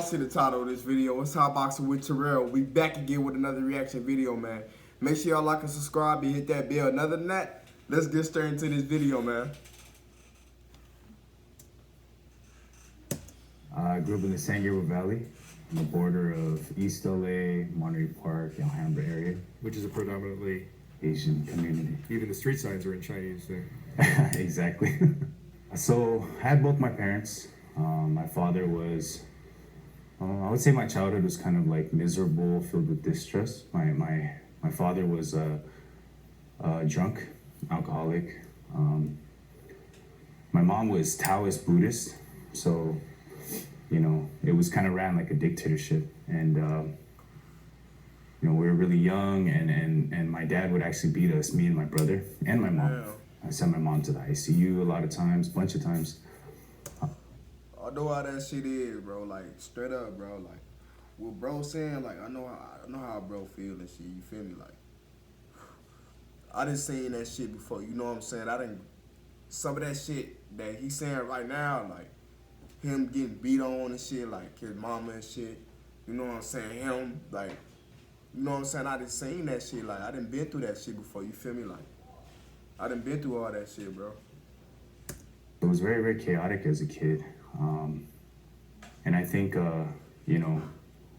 see the title of this video. It's Hot Boxing with Terrell. We back again with another reaction video, man. Make sure y'all like and subscribe and hit that bell. Other than that, let's get straight into this video, man. I grew up in the San Gabriel Valley, on the border of East LA, Monterey Park, Alhambra area. Which is a predominantly Asian community. even the street signs are in Chinese there. Exactly. So I had both my parents. My father was, I would say my childhood was kind of like miserable, filled with distress. My father was a drunk, alcoholic. My mom was Taoist Buddhist, so you know it was kind of ran like a dictatorship. And you know, we were really young, and my dad would actually beat us, me and my brother and my mom. Yeah. I sent my mom to the ICU a lot of times, bunch of times. I know how that shit is, bro. Like, straight up, bro. Like, what bro saying, like, I know how bro feel and shit. You feel me? Like, I done seen that shit before. You know what I'm saying? Some of that shit that he's saying right now, like, him getting beat on and shit, like, his mama and shit. You know what I'm saying? Him, like, you know what I'm saying? I done seen that shit. Like, I done been through that shit before. You feel me? Like, I done been through all that shit, bro. It was very, very chaotic as a kid. And I think, you know,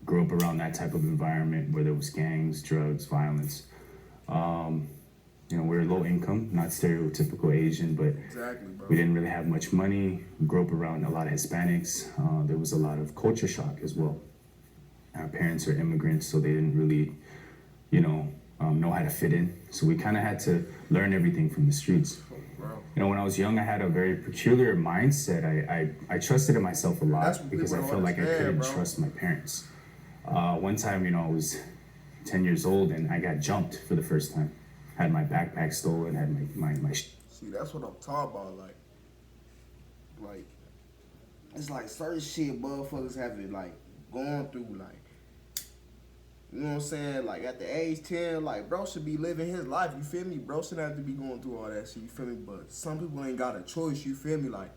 grew up around that type of environment where there was gangs, drugs, violence. You know, we were low income, not stereotypical Asian, but Exactly, bro. we didn't really have much money. We grew up around a lot of Hispanics. There was a lot of culture shock as well. Our parents are immigrants, so they didn't really, you know how to fit in. So we kind of had to learn everything from the streets. Bro. You know, when I was young, I had a very peculiar mindset. I trusted in myself a That's lot what because I people felt don't like I understand, couldn't bro. trust my parents. One time, you know, I was 10 years old and I got jumped for the first time. Had my backpack stolen, had my See, that's what I'm talking about. Like, it's like certain shit motherfuckers have been, like, going through, like, you know what I'm saying? Like, at the age 10, like, bro should be living his life, you feel me? Bro shouldn't have to be going through all that shit, you feel me? But some people ain't got a choice, you feel me? Like,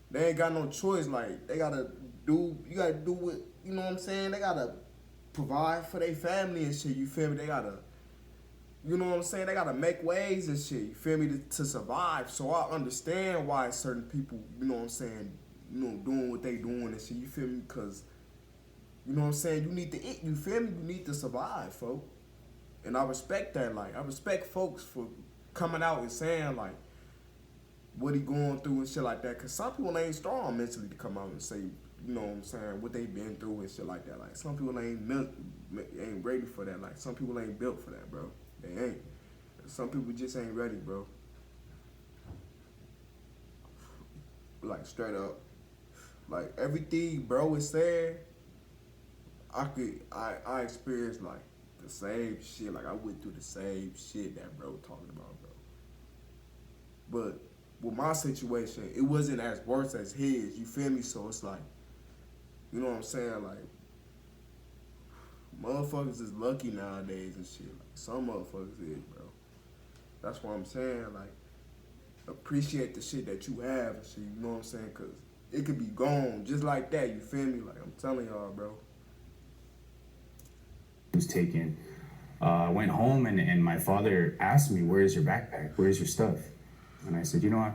they ain't got no choice. Like, you gotta do what, you know what I'm saying? They gotta provide for their family and shit, you feel me? They gotta, you know what I'm saying? They gotta make ways and shit, you feel me, to survive. So I understand why certain people, you know what I'm saying, you know, doing what they doing and shit, you feel me? Because, you know what I'm saying, you need to eat, you feel me? You need to survive, folk. And I respect that. Like, I respect folks for coming out and saying, like, what he going through and shit like that. Because some people ain't strong mentally to come out and say, you know what I'm saying, what they been through and shit like that. Like, some people ain't ready for that. Like, some people ain't built for that, bro. They ain't. Some people just ain't ready, bro. Like, straight up. Like, everything bro is saying, I experienced, like, the same shit. Like, I went through the same shit that bro talking about, bro. But with my situation, it wasn't as worse as his, you feel me? So it's like, you know what I'm saying? Like, motherfuckers is lucky nowadays and shit. Like, some motherfuckers is, bro. That's what I'm saying. Like, appreciate the shit that you have and shit, you know what I'm saying? Because it could be gone just like that, you feel me? Like, I'm telling y'all, bro. was taken. I went home and my father asked me, "Where's your backpack? Where's your stuff?" And I said, "You know,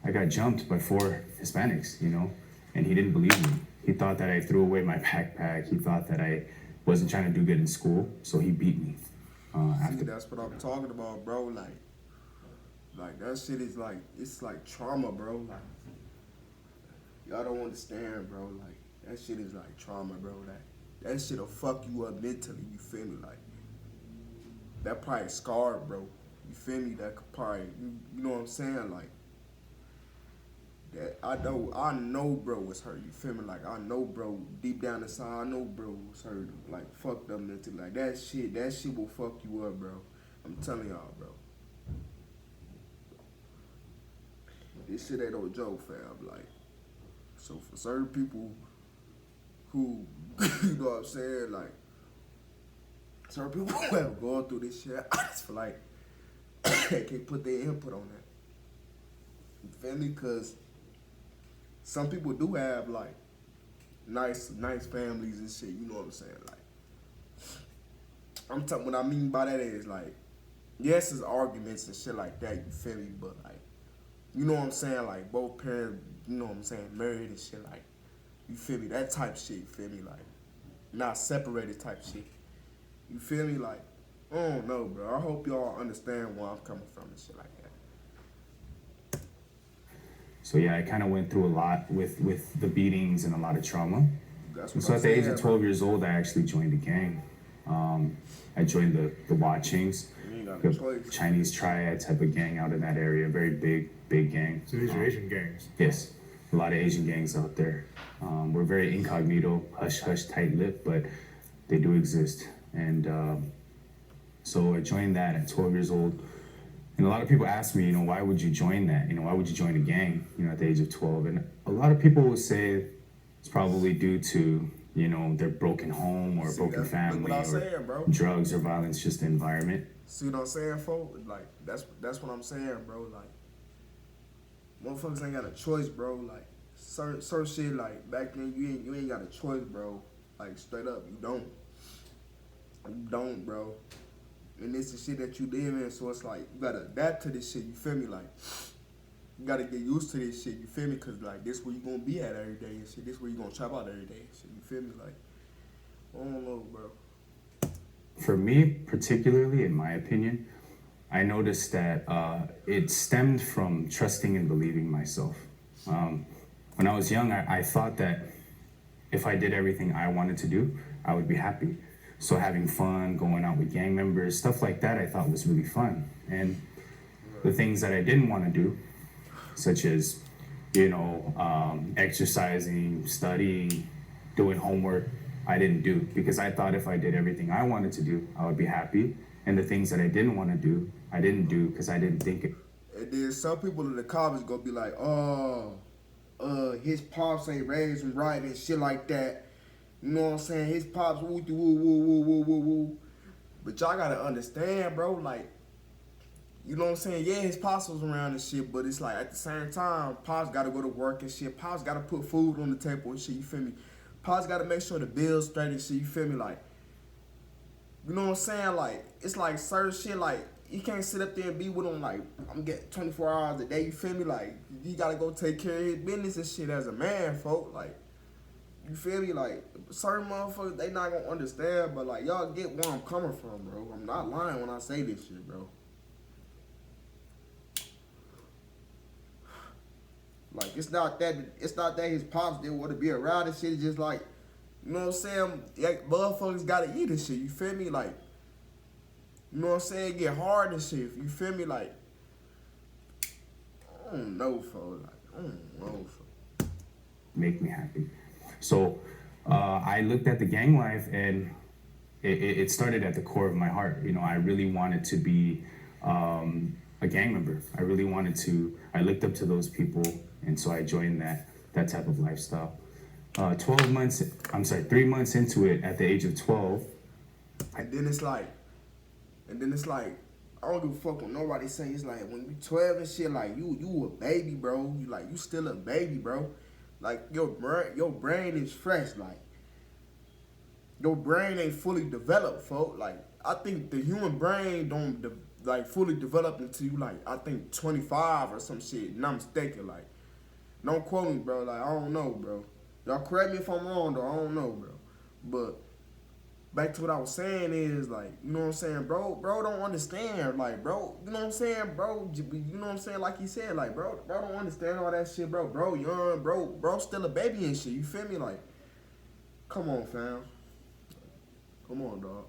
I got jumped by 4 Hispanics, you know," and he didn't believe me. He thought that I threw away my backpack. He thought that I wasn't trying to do good in school, so he beat me. See, that's what I'm talking about, bro. Like that shit is like, it's like trauma, bro. Like, y'all don't understand, bro. Like, that shit is like trauma, bro. That shit'll fuck you up mentally, you feel me? Like, that probably scarred, bro. You feel me? That could probably, you know what I'm saying? Like, that I know bro was hurt, you feel me? Like, I know bro, deep down inside, I know bro was hurt, like, fucked up mentally. Like, that shit will fuck you up, bro. I'm telling y'all, bro. This shit ain't no joke, fam. Like, so for certain people who, you know what I'm saying, like, certain people who have gone through this shit, I just feel like they can't put their input on that. You feel me? Because some people do have, like, nice families and shit. You know what I'm saying? Like, I'm talking. What I mean by that is like, yes, it's arguments and shit like that. You feel me? But like, you know what I'm saying? Like both parents, you know what I'm saying, married and shit. Like, you feel me? That type shit. You feel me? Like, not separated type shit. You feel me? Like, I don't know, bro. I hope y'all understand where I'm coming from and shit like that. So yeah, I kind of went through a lot with the beatings and a lot of trauma. That's And what so I'm at the age saying, of 12 years old, I actually joined a gang. I joined the Watchings, You ain't got the no choice. Chinese triad type of gang out in that area. Very big gang. So these are Asian gangs. Yes, a lot of Asian gangs out there. We're very incognito, hush hush, tight lip, but they do exist. And so I joined that at 12 years old. And a lot of people ask me, why would you join that? Why would you join a gang, at the age of 12? And a lot of people will say it's probably due to, their broken home or See, broken that's family what I'm or saying, bro. drugs or violence, just the environment. See what I'm saying, folks? Like, that's what I'm saying, bro. Like, motherfuckers ain't got a choice, bro. Like, certain shit, like, back then, you ain't got a choice, bro. Like, straight up, you don't. You don't, bro. And it's the shit that you live in, so it's like, you gotta adapt to this shit, you feel me? Like, you gotta get used to this shit, you feel me? Cause, like, this where you gonna be at every day and shit. This where you gonna trap out every day and shit, you feel me? Like, I don't know, bro. For me, particularly, in my opinion, I noticed that it stemmed from trusting and believing myself. When I was young, I thought that if I did everything I wanted to do, I would be happy. So having fun, going out with gang members, stuff like that, I thought was really fun. And the things that I didn't want to do, such as, exercising, studying, doing homework, I didn't do because I thought if I did everything I wanted to do, I would be happy. And the things that I didn't want to do, I didn't do because I didn't think it. And then some people in the comments gonna be like, his pops ain't raised him right and shit like that. You know what I'm saying? His pops woo woo woo woo woo woo woo. But y'all gotta understand, bro, like, you know what I'm saying? Yeah, his pops was around and shit, but it's like at the same time, pops gotta go to work and shit. Pops gotta put food on the table and shit, you feel me? Pops gotta make sure the bills straight and shit, you feel me? Like, you know what I'm saying? Like, it's like certain shit, like, you can't sit up there and be with him like, I'm getting 24 hours a day, you feel me? Like, you gotta go take care of his business and shit as a man, folk. Like, you feel me? Like, certain motherfuckers, they not gonna understand, but like, y'all get where I'm coming from, bro. I'm not lying when I say this shit, bro. Like, it's not that his pops didn't want to be around and shit. It's just like, you know what I'm saying? Like, motherfuckers gotta eat and shit. You feel me? Like, you know what I'm saying? It get hard and shit. You feel me? Like, I don't know, folks. Like, I don't know, folks. Make me happy. So I looked at the gang life and it started at the core of my heart. I really wanted to be a gang member. I really wanted to. I looked up to those people, and so I joined that type of lifestyle. 3 months into it, at the age of 12. And then it's like, I don't give a fuck what nobody say. It's like, when you 12 and shit, like, you a baby, bro. You still a baby, bro. Like, your brain is fresh. Like, your brain ain't fully developed, folks. Like, I think the human brain don't fully develop until you, like, I think 25 or some shit. And I'm mistaken. Like, don't quote me, bro. Like, I don't know, bro. Y'all correct me if I'm wrong, though. I don't know, bro. But back to what I was saying is, like, you know what I'm saying, bro? Bro don't understand. Like, bro, you know what I'm saying, bro? You know what I'm saying? Like he said, like, bro don't understand all that shit, bro. Bro young, bro still a baby and shit. You feel me? Like, come on, fam. Come on, dog.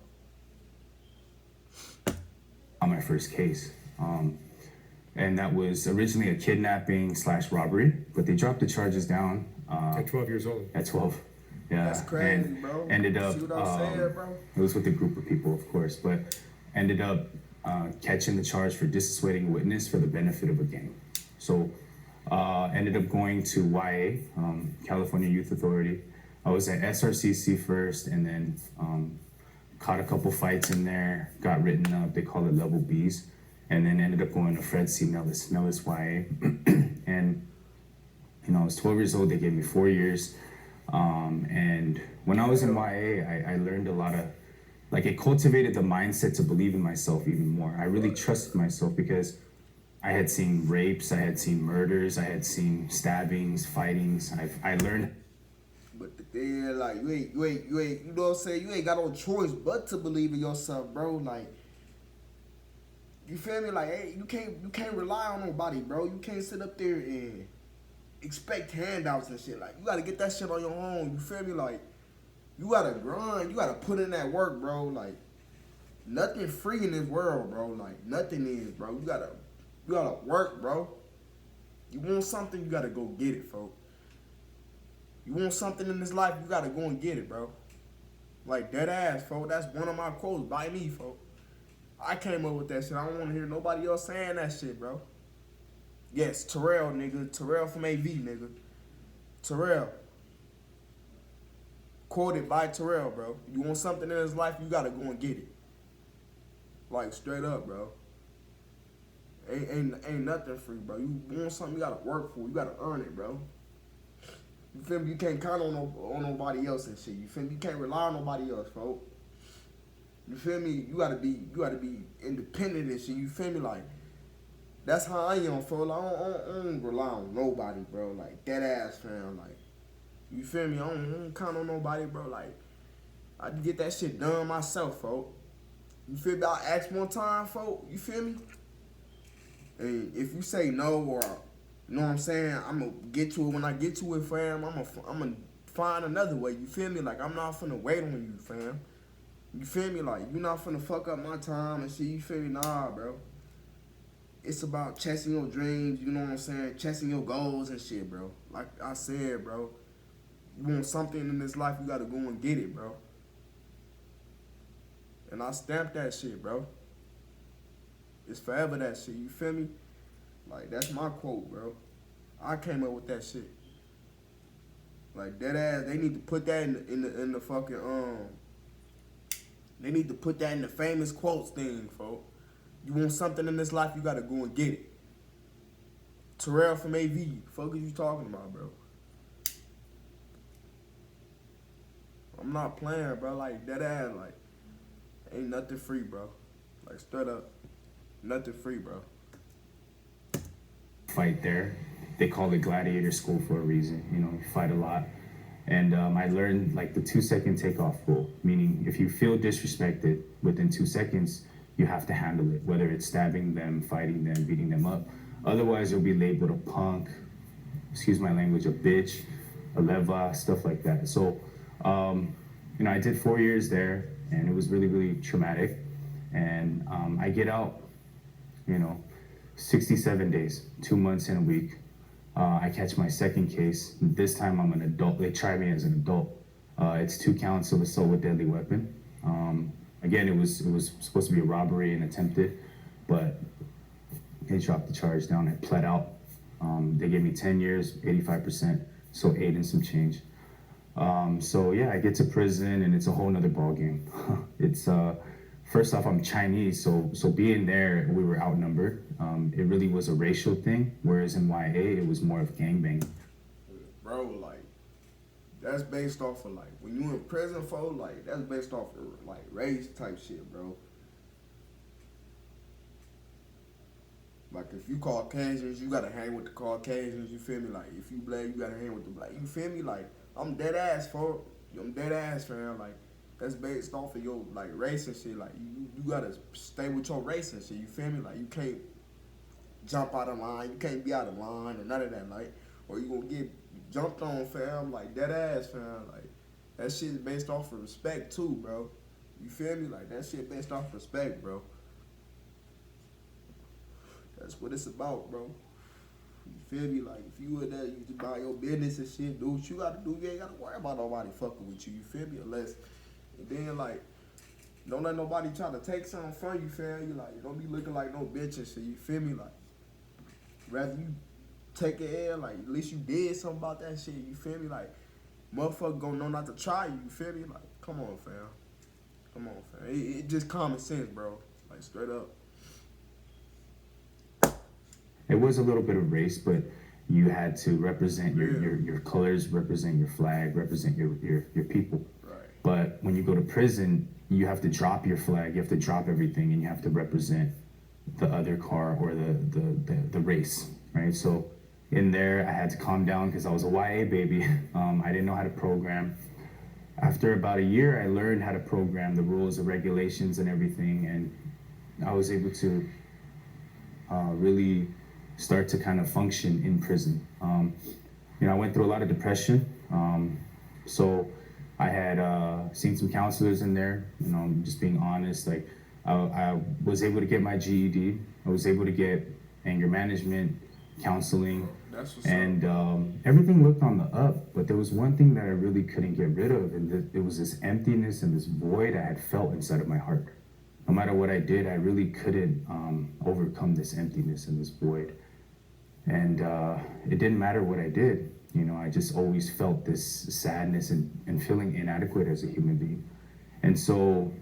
On my first case. And that was originally a kidnapping / robbery, but they dropped the charges down. At 12 years old. At 12. Yeah. That's crazy, and bro. Ended up, See what I'm saying, bro? It was with a group of people, of course, but ended up catching the charge for dissuading a witness for the benefit of a gang. So ended up going to YA, California Youth Authority. I was at SRCC first, and then caught a couple fights in there, got written up, they call it level Bs, and then ended up going to Fred C. Nellis YA. And I was 12 years old, they gave me 4 years. And when I was in YA, I learned a lot of, like, it cultivated the mindset to believe in myself even more. I really trusted myself because I had seen rapes, I had seen murders, I had seen stabbings, fightings. I learned. But the thing, like, you know what I'm saying? You ain't got no choice but to believe in yourself, bro. Like, you feel me? Like, hey, you can't rely on nobody, bro. You can't sit up there and expect handouts and shit. Like, you gotta get that shit on your own. You feel me? Like, you gotta grind. You gotta put in that work, bro. Like, nothing free in this world, bro. Like, nothing is, bro. You gotta work, bro. You want something, you gotta go get it, folks. You want something in this life, you gotta go and get it, bro. Like, dead ass, folks. That's one of my quotes by me, folks. I came up with that shit. I don't want to hear nobody else saying that shit, bro. Yes, Terrell, nigga. Terrell from AV, nigga. Terrell. Quoted by Terrell, bro. You want something in his life, you gotta go and get it. Like, straight up, bro. Ain't nothing free, bro. You want something, you gotta work for. You gotta earn it, bro. You feel me? You can't count on nobody else and shit. You feel me? You can't rely on nobody else, folks. You feel me? You gotta be independent and shit. You feel me? Like, that's how I am, folks. I don't rely on nobody, bro. Like, dead ass, fam. Like, you feel me? I don't count on nobody, bro. Like, I can get that shit done myself, folks. You feel me? I ask one time, folks. You feel me? And if you say no, or you know what I'm saying, I'm gonna get to it when I get to it, fam. I'm gonna find another way. You feel me? Like, I'm not finna wait on you, fam. You feel me? Like, you not finna fuck up my time and shit. You feel me? Nah, bro. It's about chasing your dreams. You know what I'm saying? Chasing your goals and shit, bro. Like I said, bro. You want something in this life, you gotta go and get it, bro. And I stamped that shit, bro. It's forever that shit. You feel me? Like, that's my quote, bro. I came up with that shit. Like, dead ass. They need to put that in the fucking They need to put that in the famous quotes thing, folks. You want something in this life, you gotta go and get it. Terrell from AV. Fuck is you talking about, bro? I'm not playing, bro. Like, dead ass. Like, ain't nothing free, bro. Like, straight up. Nothing free, bro. Fight there. They call it Gladiator School for a reason. You know, you fight a lot. And I learned, like, the 2-second takeoff rule, meaning if you feel disrespected within 2 seconds, you have to handle it, whether it's stabbing them, fighting them, beating them up. Otherwise, you'll be labeled a punk, excuse my language, a bitch, a leva, stuff like that. So, you know, I did 4 years there, and it was really, really traumatic. And I get out, you know, 67 days, 2 months and a week. I catch my second case. This time I'm an adult. They try me as an adult. It's 2 counts of assault with deadly weapon. Again, it was supposed to be a robbery and attempted, but they dropped the charge down. I pled out. They gave me 10 years, 85%, so 8 and some change. So yeah, I get to prison and it's a whole nother ballgame. It's first off, I'm Chinese, so being there, we were outnumbered. It really was a racial thing, whereas in YA, it was more of gangbang. Bro, like, that's based off of, like, when you in prison, folks, like, that's based off of, like, race type shit, bro. Like, if you Caucasians, you gotta hang with the Caucasians, you feel me? Like, if you black, you gotta hang with the black, you feel me? Like, I'm dead ass, folks. I'm dead ass, fam. Like, that's based off of your, like, race and shit. Like, you gotta stay with your race and shit, you feel me? Like, you can't jump out of line, you can't be out of line or none of that, like, or you gonna get jumped on, fam. Like, dead ass, fam. Like, that shit is based off of respect too, bro. You feel me? Like, that shit based off respect, bro. That's what it's about, bro. You feel me? Like, if you were there, you just buy your business and shit, do what you gotta do. You ain't gotta worry about nobody fucking with you. You feel me? Unless, and then, like, don't let nobody try to take something from you, fam. You, like, don't be looking like no bitch and shit. You feel me? Like, rather you take it L, like, at least you did something about that shit. You feel me? Like, motherfucker gonna know not to try you. You feel me? Like, come on, fam. Come on, fam. It just common sense, bro. Like, straight up. It was a little bit of race, but you had to represent Yeah. your colors, represent your flag, represent your people. Right. But when you go to prison, you have to drop your flag, you have to drop everything, and you have to represent the other car or the race, right? So in there, I had to calm down because I was a YA baby. I didn't know how to program. After about a year, I learned how to program the rules, the regulations, and everything, and I was able to really start to kind of function in prison. I went through a lot of depression. So I had seen some counselors in there, just being honest. Like I was able to get my GED. I was able to get anger management, counseling, That's what's and up. everything looked on the up. But there was one thing that I really couldn't get rid of, and it was this emptiness and this void I had felt inside of my heart. No matter what I did, I really couldn't overcome this emptiness and this void. And it didn't matter what I did. I just always felt this sadness and feeling inadequate as a human being. And so,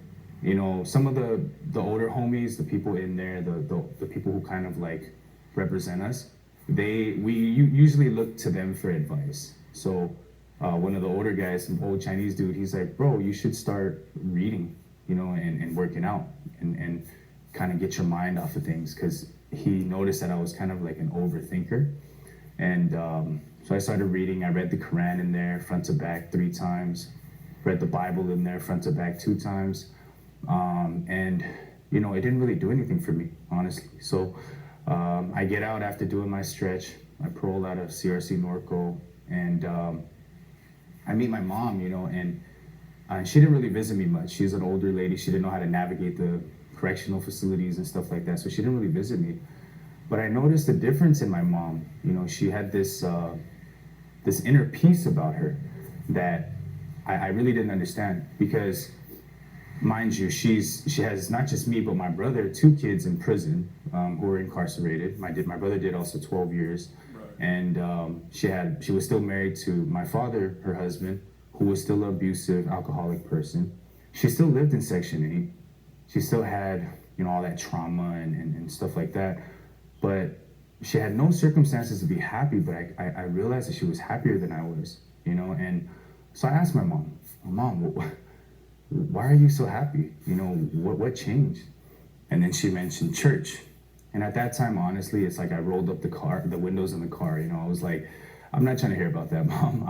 some of the older homies, the people in there, the people who kind of like represent us, we usually look to them for advice. So one of the older guys, some old Chinese dude, he's like, bro, you should start reading, and working out and kind of get your mind off of things, because he noticed that I was kind of like an overthinker. And so I started reading. I read the Quran in there front to back 3 times, read the Bible in there front to back 2 times. And it didn't really do anything for me, honestly. So I get out after doing my stretch. I parole out of CRC Norco, and I meet my mom, and she didn't really visit me much. She's an older lady. She didn't know how to navigate the correctional facilities and stuff like that, so she didn't really visit me. But I noticed a difference in my mom. She had this inner peace about her that I really didn't understand, because, mind you, she has not just me but my brother, 2 kids in prison who were incarcerated. My brother did also 12 years, Right. and she was still married to my father, her husband, who was still an abusive, alcoholic person. She still lived in Section 8. She still had all that trauma and stuff like that, but she had no circumstances to be happy. But I realized that she was happier than I was, and so I asked my mom, why are you so happy? What changed? And then she mentioned church. And at that time, honestly, it's like I rolled up the windows in the car. I was like, I'm not trying to hear about that, Mom.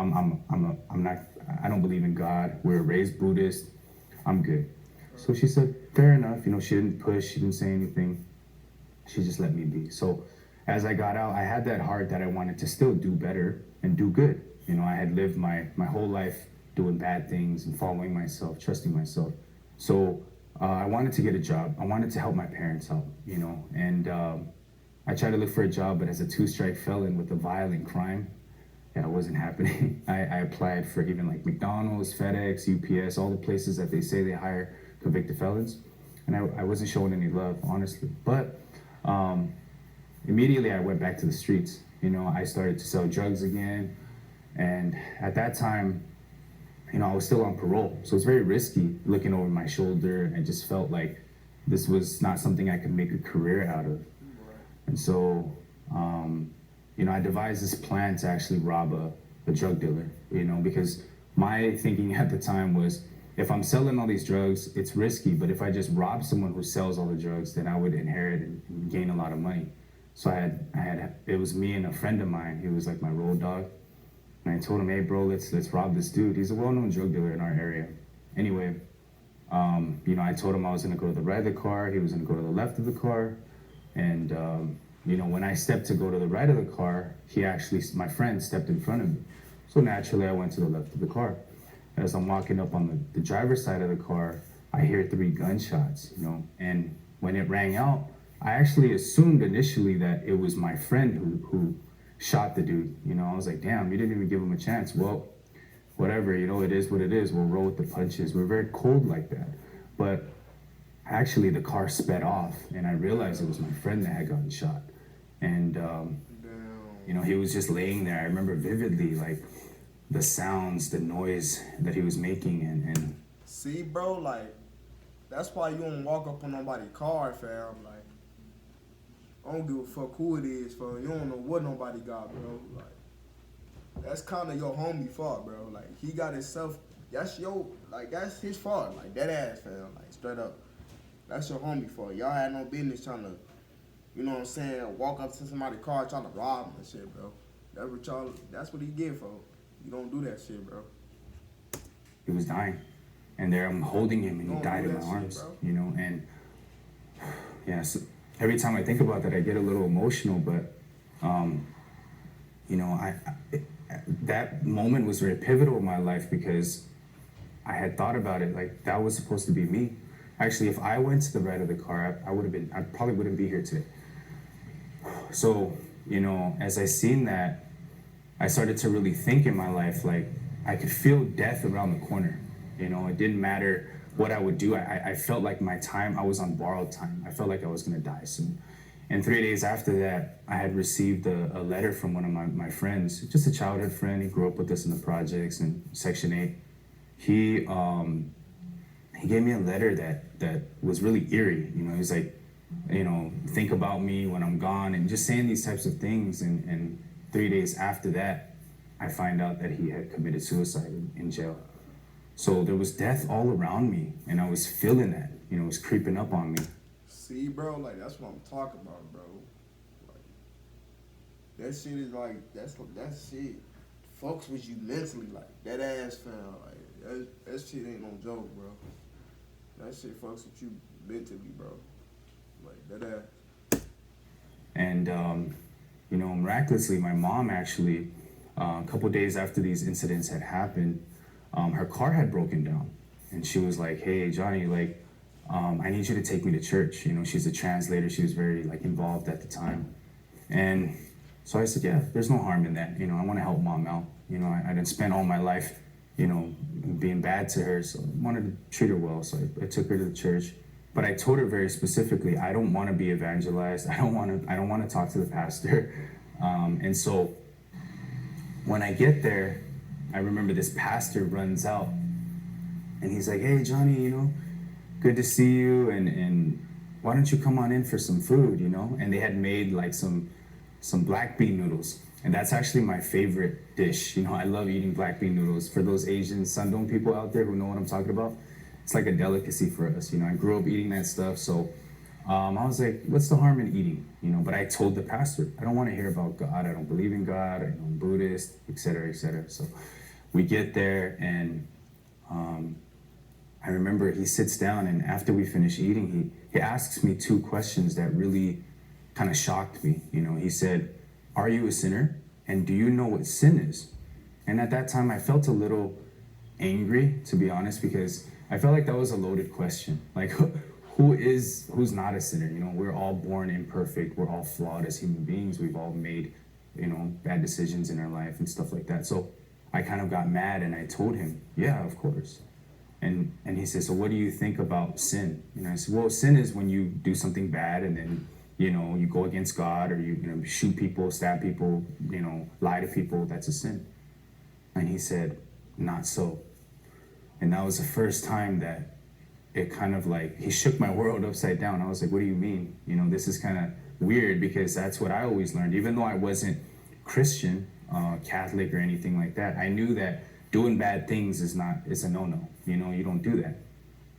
I don't believe in God. We were raised Buddhist. I'm good. So she said, fair enough. She didn't push. She didn't say anything. She just let me be. So as I got out, I had that heart that I wanted to still do better and do good. I had lived my whole life doing bad things and following myself, trusting myself. So I wanted to get a job. I wanted to help my parents out, and I tried to look for a job, but as a 2-strike felon with a violent crime, it wasn't happening. I applied for even like McDonald's, FedEx, UPS, all the places that they say they hire convicted felons, and I wasn't showing any love, honestly. But immediately I went back to the streets. I started to sell drugs again, and at that time, I was still on parole, so it's very risky looking over my shoulder. I just felt like this was not something I could make a career out of. And so, I devised this plan to actually rob a drug dealer, because my thinking at the time was, if I'm selling all these drugs, it's risky, but if I just rob someone who sells all the drugs, then I would inherit and gain a lot of money. So it was me and a friend of mine. He was like my road dog. And I told him, hey bro, let's rob this dude. He's a well-known drug dealer in our area. Anyway, I told him I was gonna go to the right of the car. He was gonna go to the left of the car. And when I stepped to go to the right of the car, my friend stepped in front of me. So naturally I went to the left of the car. As I'm walking up on the driver's side of the car, I hear 3 gunshots, and when it rang out, I actually assumed initially that it was my friend who shot the dude. I was like, damn, you didn't even give him a chance. Well, whatever, it is what it is. We'll roll with the punches. We're very cold like that. But actually the car sped off, and I realized it was my friend that had gotten shot. And he was just laying there. I remember vividly, like, the sounds, the noise that he was making, and See, bro, like, that's why you don't walk up on nobody's car, fam. Like, I don't give a fuck who it is, fam. You don't know what nobody got, bro. Like, that's kind of your homie fault, bro. Like, he got himself. That's his fault. Like, that ass, fam. Like, straight up. That's your homie fault. Y'all had no business trying to, you know what I'm saying, walk up to somebody's car trying to rob him and shit, bro. That's what he get for. You don't do that shit, bro. He was dying. And there I'm holding him and he died in my arms, bro. you know, and yeah, so every time I think about that, I get a little emotional, but, you know, that moment was very pivotal in my life because I had thought about it, like that was supposed to be me. Actually, if I went to the right of the car, I probably wouldn't be here today. So, you know, as I seen that, I started to really think in my life, like I could feel death around the corner. You know, it didn't matter what I would do. I felt like my time, I was on borrowed time. I felt like I was gonna die soon. And 3 days after that, I had received a letter from one of my friends, just a childhood friend. He grew up with us in the projects in Section 8. He gave me a letter that was really eerie. You know, he was like, you know, think about me when I'm gone and just saying these types of things. And 3 days after that, I find out that he had committed suicide in jail. So there was death all around me, and I was feeling that, you know, it was creeping up on me. See, bro, like, that's what I'm talking about, bro. Like, that shit is like, that shit fucks with you mentally, like, that ass found, like, that shit ain't no joke, bro. That shit fucks with you mentally, bro. Like, that ass. And, you know, miraculously, my mom actually, a couple days after these incidents had happened, her car had broken down. And she was like, hey, Johnny, like, I need you to take me to church. You know, she's a translator. She was very, like, involved at the time. And so I said, yeah, there's no harm in that. You know, I want to help mom out. You know, I didn't spend all my life, you know, being bad to her. So I wanted to treat her well. So I took her to the church. But I told her very specifically, I don't want to be evangelized. I don't want to talk to the pastor. And so when I get there, I remember this pastor runs out and he's like, hey, Johnny, you know, good to see you. And why don't you come on in for some food, you know? And they had made like some black bean noodles. And that's actually my favorite dish. You know, I love eating black bean noodles. For those Asian Sundong people out there who know what I'm talking about, it's like a delicacy for us. You know, I grew up eating that stuff. So I was like, what's the harm in eating? You know, but I told the pastor, I don't want to hear about God. I don't believe in God. I'm Buddhist, et cetera, et cetera. So we get there and I remember he sits down and after we finish eating, he asks me two questions that really kind of shocked me. You know, he said, are you a sinner? And do you know what sin is? And at that time I felt a little angry, to be honest, because I felt like that was a loaded question. Like, who's not a sinner? You know, we're all born imperfect. We're all flawed as human beings. We've all made, you know, bad decisions in our life and stuff like that. So I kind of got mad and I told him, yeah, of course. And he said, so what do you think about sin? And I said, well, sin is when you do something bad and then, you know, you go against God or you know, shoot people, stab people, you know, lie to people. That's a sin. And he said, not so. And that was the first time that it kind of like, he shook my world upside down. I was like, what do you mean? You know, this is kind of weird because that's what I always learned. Even though I wasn't Christian, Catholic or anything like that, I knew that doing bad things is a no-no. You know, you don't do that.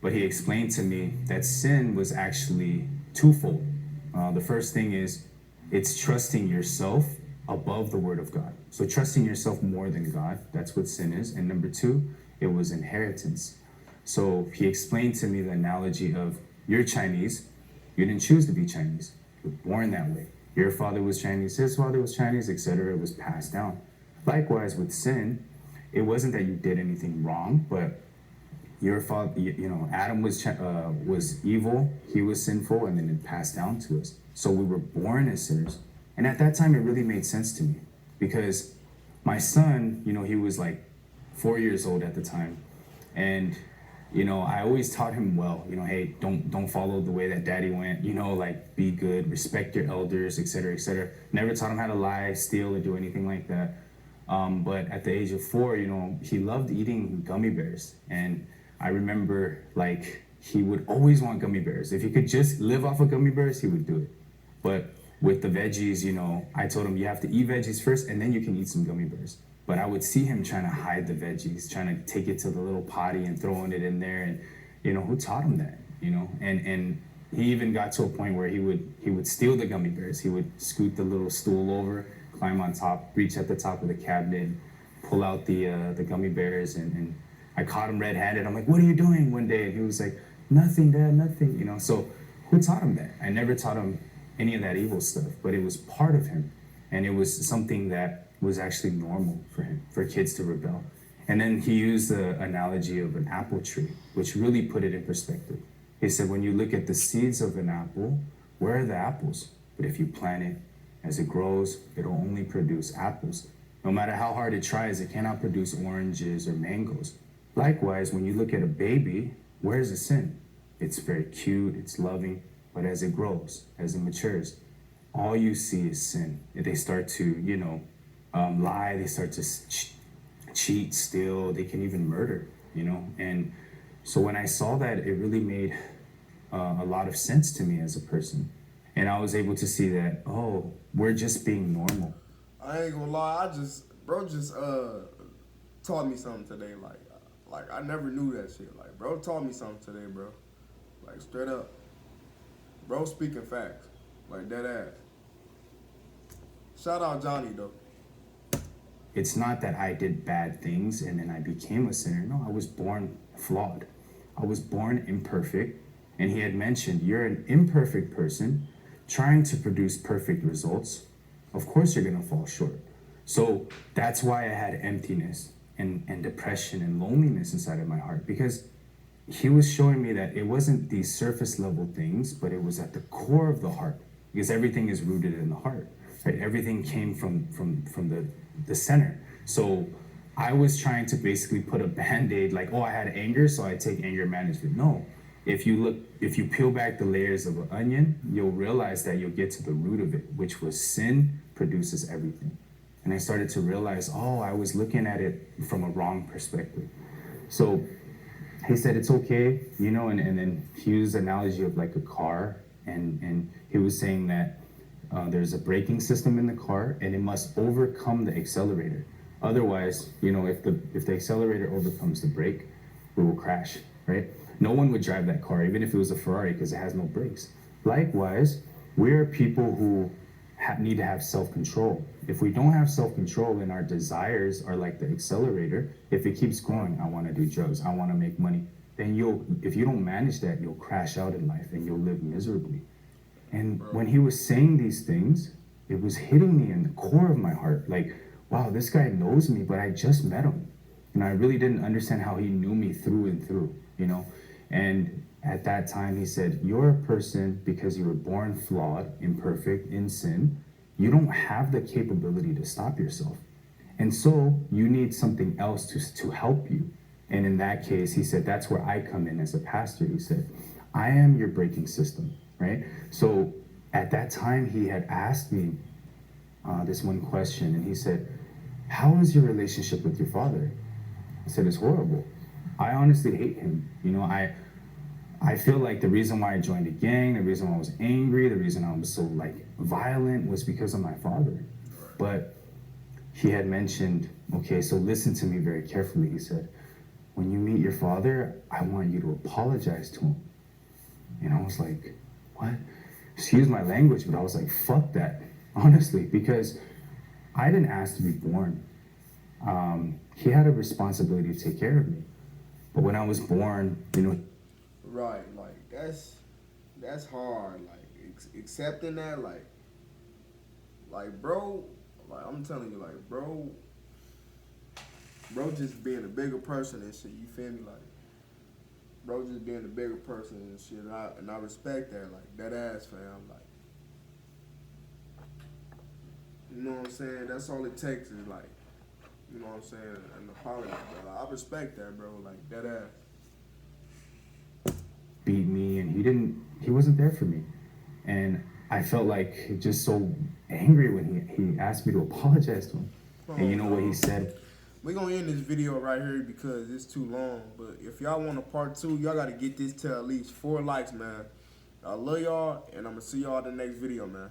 But he explained to me that sin was actually twofold. The first thing is it's trusting yourself above the word of God. So trusting yourself more than God, that's what sin is. And number two, it was inheritance. So he explained to me the analogy of you're Chinese, you didn't choose to be Chinese, you're born that way. Your father was Chinese, his father was Chinese, etc. It was passed down. Likewise with sin, it wasn't that you did anything wrong, but your father, you know, Adam was evil, he was sinful, and then it passed down to us. So we were born as sinners. And at that time, it really made sense to me because my son, you know, he was like 4 years old at the time. And, you know, I always taught him well, you know, hey, don't follow the way that daddy went, you know, like be good, respect your elders, et cetera, et cetera. Never taught him how to lie, steal, or do anything like that. But at the age of 4, you know, he loved eating gummy bears. And I remember like he would always want gummy bears. If he could just live off of gummy bears, he would do it. But with the veggies, you know, I told him you have to eat veggies first and then you can eat some gummy bears. But I would see him trying to hide the veggies, trying to take it to the little potty and throwing it in there. And, you know, who taught him that, you know? And he even got to a point where he would steal the gummy bears. He would scoot the little stool over, climb on top, reach at the top of the cabinet, pull out the gummy bears. And I caught him red-handed. I'm like, what are you doing one day? And he was like, nothing, Dad, nothing, you know? So who taught him that? I never taught him any of that evil stuff, but it was part of him. And it was something that was actually normal for him, for kids to rebel. And then he used the analogy of an apple tree, which really put it in perspective. He said, when you look at the seeds of an apple, where are the apples? But if you plant it, as it grows, it'll only produce apples. No matter how hard it tries, it cannot produce oranges or mangoes. Likewise, when you look at a baby, where's the sin? It's very cute, it's loving, but as it grows, as it matures, all you see is sin. They start to, you know, lie, they start to cheat, steal, they can even murder, you know? And so when I saw that, it really made a lot of sense to me as a person. And I was able to see that, oh, we're just being normal. I ain't gonna lie, bro just taught me something today, like I never knew that shit. Like, bro taught me something today, bro. Like, straight up. Bro speaking facts. Like, dead ass. Shout out Johnny, though. It's not that I did bad things and then I became a sinner. No, I was born flawed. I was born imperfect. And he had mentioned, you're an imperfect person trying to produce perfect results. Of course you're gonna fall short. So that's why I had emptiness and depression and loneliness inside of my heart, because he was showing me that it wasn't these surface level things, but it was at the core of the heart, because everything is rooted in the heart, right? Everything came from the center. So I was trying to basically put a band-aid, like, oh, I had anger, so I take anger management. No, if you peel back the layers of an onion, you'll realize that you'll get to the root of it, which was sin produces everything. And I started to realize, oh, I was looking at it from a wrong perspective. So he said, it's okay, you know, and then he used the analogy of like a car, and he was saying that there's a braking system in the car and it must overcome the accelerator. Otherwise, you know, if the accelerator overcomes the brake, we will crash, right? No one would drive that car, even if it was a Ferrari, because it has no brakes. Likewise, we're people who need to have self-control. If we don't have self-control and our desires are like the accelerator, if it keeps going, I want to do drugs, I want to make money, then if you don't manage that, you'll crash out in life and you'll live miserably. And when he was saying these things, it was hitting me in the core of my heart. Like, wow, this guy knows me, but I just met him. And I really didn't understand how he knew me through and through, you know? And at that time, he said, you're a person, because you were born flawed, imperfect, in sin, you don't have the capability to stop yourself. And so you need something else to help you. And in that case, he said, that's where I come in as a pastor. He said, I am your braking system, right? So at that time, he had asked me this one question, and he said, how is your relationship with your father? I said, it's horrible. I honestly hate him. You know, I feel like the reason why I joined a gang, the reason why I was angry, the reason I was so like violent was because of my father. But he had mentioned, okay, so listen to me very carefully. He said, when you meet your father, I want you to apologize to him. And I was like, what? Excuse my language, but I was like, fuck that, honestly, because I didn't ask to be born. He had a responsibility to take care of me. But when I was born, you know. Right, like, that's hard. Like, accepting that, like, bro, like, I'm telling you, like, bro just being a bigger person and shit, you feel me? Like, bro just being a bigger person and shit, and I respect that, like, that ass, fam, like, you know what I'm saying? That's all it takes is, like, you know what I'm saying, an apology, bro. Like, I respect that, bro, like, that ass. Beat me, and he wasn't there for me. And I felt like just so angry when he asked me to apologize to him. And you know what he said? We're going to end this video right here because it's too long. But if y'all want a part 2, y'all got to get this to at least 4 likes, man. I love y'all, and I'm going to see y'all in the next video, man.